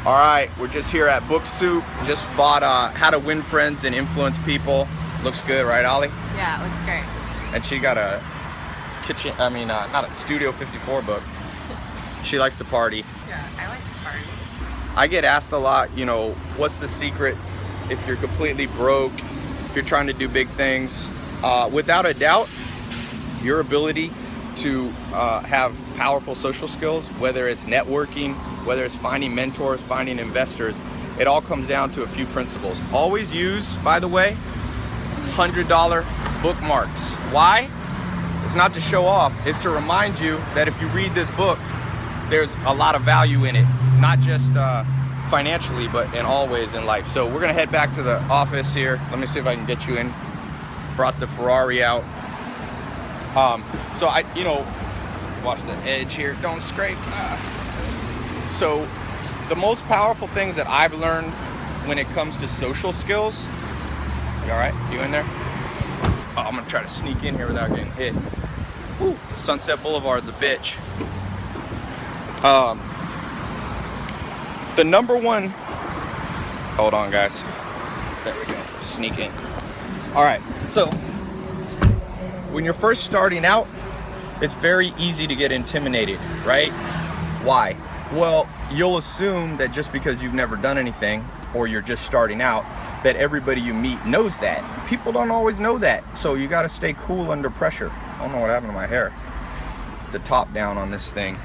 All right, we're just here at Book Soup. Just bought How to Win Friends and Influence People. Looks good, right, Ollie? Yeah, it looks great. And she got a not a Studio 54 book. She likes to party. Yeah, I like to party. I get asked a lot, you know, what's the secret if you're completely broke, if you're trying to do big things? Without a doubt, your ability to have powerful social skills, whether it's networking, whether it's finding mentors, finding investors, it all comes down to a few principles. Always use, by the way, $100 bookmarks. Why? It's not to show off, it's to remind you that if you read this book, there's a lot of value in it, not just financially, but in all ways in life. So we're gonna head back to the office here. Let me see if I can get you in. Brought the Ferrari out. So watch the edge here, don't scrape. So the most powerful things that I've learned when it comes to social skills, you all right, you in there? Oh, I'm gonna try to sneak in here without getting hit. Woo, Sunset Boulevard's a bitch. The number one, hold on guys. There we go, sneak in. All right, so when you're first starting out, it's very easy to get intimidated, right? Why? Well, you'll assume that just because you've never done anything or you're just starting out, that everybody you meet knows that. People don't always know that. So you gotta stay cool under pressure. I don't know what happened to my hair. The top down on this thing.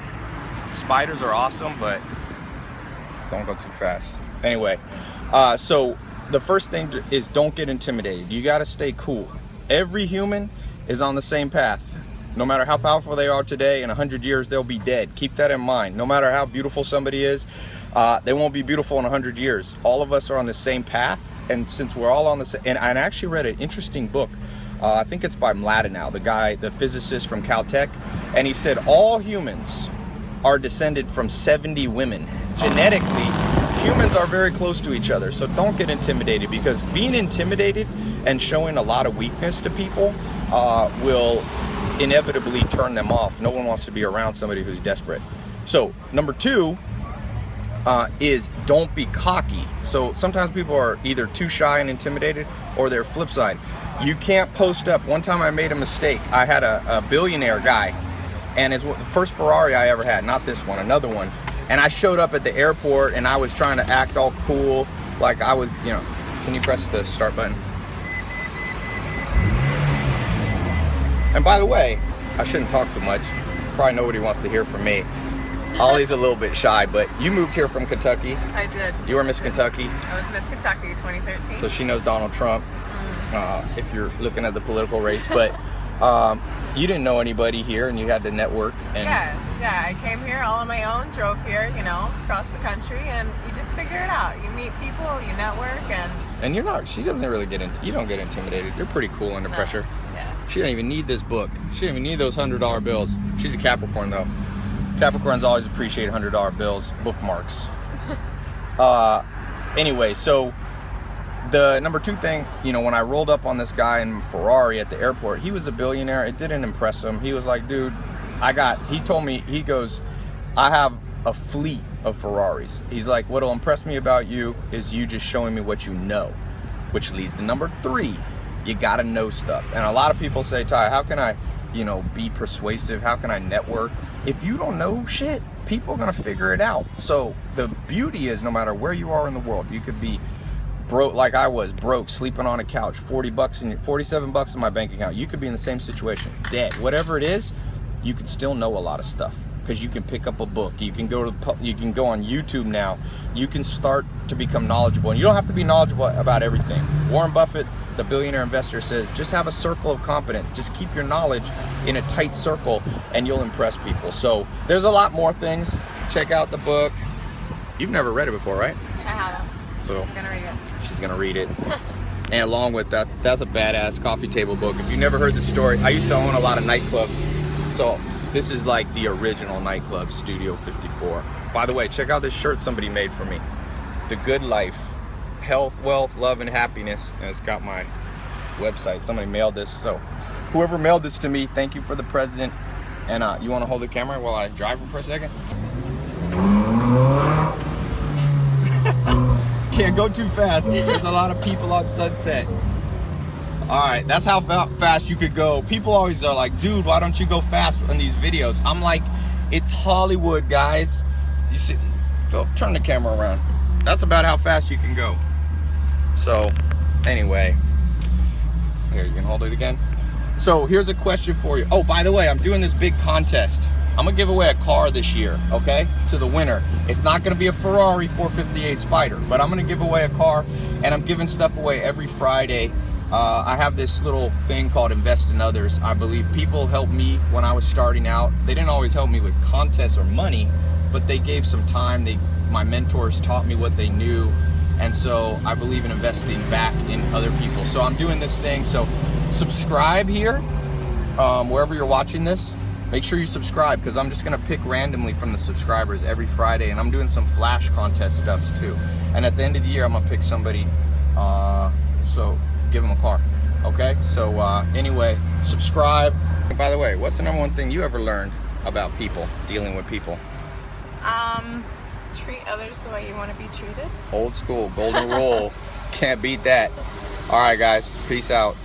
Spiders are awesome, but don't go too fast. Anyway, so the first thing is don't get intimidated. You gotta stay cool. Every human is on the same path. No matter how powerful they are today, in 100 years, they'll be dead. Keep that in mind. No matter how beautiful somebody is, they won't be beautiful in 100 years. All of us are on the same path. And since we're all on the same, and I actually read an interesting book. I think it's by Mladenow, the guy, the physicist from Caltech. And he said all humans are descended from 70 women. Genetically, humans are very close to each other. So don't get intimidated, because being intimidated and showing a lot of weakness to people will inevitably turn them off. No one wants to be around somebody who's desperate. So number two is don't be cocky. So sometimes people are either too shy and intimidated, or their flip side. You can't post up. One time I made a mistake. I had a billionaire guy, and it's the first Ferrari I ever had, not this one, another one. And I showed up at the airport and I was trying to act all cool, like I was, you know, can you press the start button? And by the way, I shouldn't talk too much. Probably nobody wants to hear from me. Ollie's a little bit shy, but you moved here from Kentucky. I did. You were Miss Kentucky. I was Miss Kentucky 2013. So she knows Donald Trump, if you're looking at the political race. But you didn't know anybody here, and you had to network. And yeah, I came here all on my own, drove here, you know, across the country, and you just figure it out. You meet people, you network, and you're not, she doesn't really you don't get intimidated. You're pretty cool under pressure. Yeah. She don't even need this book. She don't even need those $100 bills. She's a Capricorn though. Capricorns always appreciate $100 bills, bookmarks. Anyway, so the number two thing, you know, when I rolled up on this guy in Ferrari at the airport, he was a billionaire. It didn't impress him. He was like, dude, he told me, he goes, I have a fleet of Ferraris. He's like, what'll impress me about you is you just showing me what you know, which leads to number three. You gotta know stuff. And a lot of people say, Ty, how can I, you know, be persuasive? How can I network? If you don't know shit, people are gonna figure it out. So the beauty is, no matter where you are in the world, you could be broke, like I was, broke, sleeping on a couch, 47 bucks in my bank account. You could be in the same situation, dead. Whatever it is, you could still know a lot of stuff, because you can pick up a book. You can go on YouTube now. You can start to become knowledgeable, and you don't have to be knowledgeable about everything. Warren Buffett, the billionaire investor, says just have a circle of competence. Just keep your knowledge in a tight circle and you'll impress people. So there's a lot more things. Check out the book. You've never read it before, right? I haven't. So I'm gonna read it. She's gonna read it. And along with that, that's a badass coffee table book. If you never heard the story, I used to own a lot of nightclubs. So this is like the original nightclub, Studio 54. By the way, check out this shirt somebody made for me. The Good Life. Health, wealth, love, and happiness. And it's got my website. Somebody mailed this. So whoever mailed this to me, thank you for the present. And you want to hold the camera while I drive for a second? can't go too fast. There's a lot of people on Sunset. All right, that's how fast you could go. People always are like, dude, why don't you go fast in these videos? I'm like, it's Hollywood, guys. You see, Phil, turn the camera around. That's about how fast you can go. So, anyway, here, you can hold it again. So here's a question for you. Oh, by the way, I'm doing this big contest. I'm gonna give away a car this year, okay, to the winner. It's not gonna be a Ferrari 458 Spider, but I'm gonna give away a car, and I'm giving stuff away every Friday. I have this little thing called Invest in Others. I believe people helped me when I was starting out. They didn't always help me with contests or money, but they gave some time. My mentors taught me what they knew, and so I believe in investing back in other people. So I'm doing this thing. So subscribe here, wherever you're watching this. Make sure you subscribe, because I'm just gonna pick randomly from the subscribers every Friday, and I'm doing some flash contest stuff too. And at the end of the year, I'm gonna pick somebody, so give them a car. Okay, so anyway, subscribe. And by the way, what's the number one thing you ever learned about people, dealing with people? Treat others the way you want to be treated. Old school, golden rule. Can't beat that. All right, guys, peace out.